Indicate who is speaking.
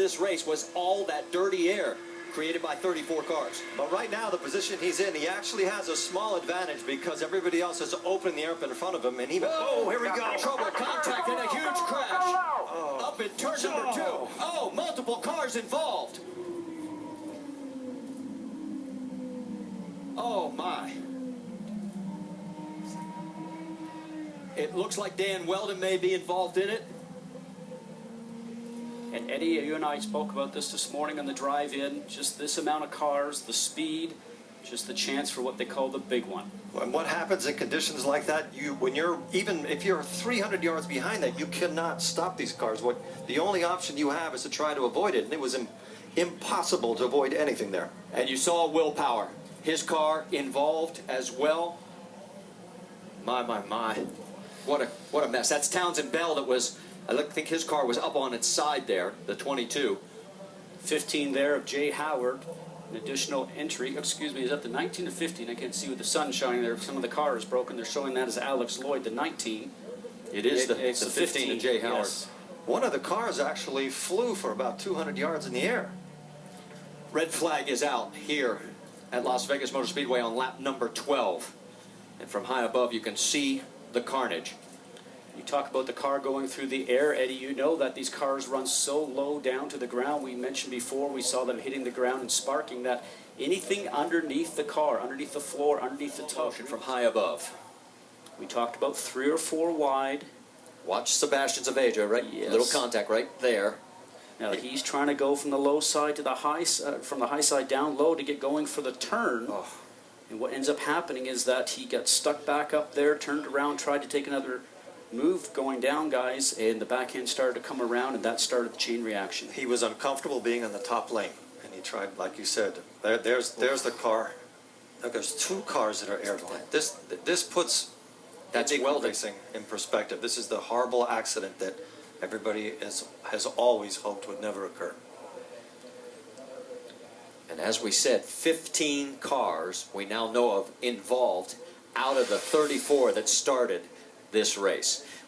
Speaker 1: this race was all that dirty air created by 34 cars.
Speaker 2: But right now, the position he's in, he actually has a small advantage because everybody else has opened the air up in front of him, and he... Oh, here we go.
Speaker 1: Trouble, contact, and a huge crash. Up in turn number 2. Oh, multiple cars involved. Oh, my. It looks like Dan Weldon may be involved in it.
Speaker 3: And Eddie, you and I spoke about this morning on the drive-in. Just this amount of cars, the speed, just the chance for what they call the big one.
Speaker 2: And what happens in conditions like that, even if you're 300 yards behind that, you cannot stop these cars. The only option you have is to try to avoid it, and it was impossible to avoid anything there.
Speaker 1: And you saw willpower. His car involved as well. My. What a mess. That's Townsend Bell that was... I think his car was up on its side there, the 22.
Speaker 3: 15 there of Jay Howard. An additional entry. Excuse me, is that the 19 or 15? I can't see with the sun shining there. Some of the car is broken. They're showing that as Alex Lloyd, the 19.
Speaker 1: It's the
Speaker 3: 15
Speaker 1: 15 of Jay Howard.
Speaker 3: Yes.
Speaker 2: One of the cars actually flew for about 200 yards in the air.
Speaker 1: Red flag is out here at Las Vegas Motor Speedway on lap number 12. And from high above, you can see the carnage.
Speaker 3: You talk about the car going through the air, Eddie, you know that these cars run so low down to the ground. We mentioned before, we saw them hitting the ground and sparking, that anything underneath the car, underneath the floor, underneath the top.
Speaker 1: From high above.
Speaker 3: We talked about 3 or 4 wide.
Speaker 1: Watch Sebastian Zaveja, right?
Speaker 3: Yes.
Speaker 1: Little contact right there.
Speaker 3: Now he's trying to go from the low side to the high, from the high side down low to get going for the turn.
Speaker 1: Oh.
Speaker 3: And what ends up happening is that he got stuck back up there, turned around, tried to take another move going down, guys, and the backhand started to come around, and that started the chain reaction.
Speaker 2: He was uncomfortable being in the top lane, and he tried, like you said, there's the car. Look, there's 2 cars that are airborne. This puts
Speaker 1: That's
Speaker 2: big
Speaker 1: Weldon
Speaker 2: racing in perspective. This is the horrible accident that everybody has always hoped would never occur.
Speaker 1: And as we said, 15 cars we now know of involved out of the 34 that started this race.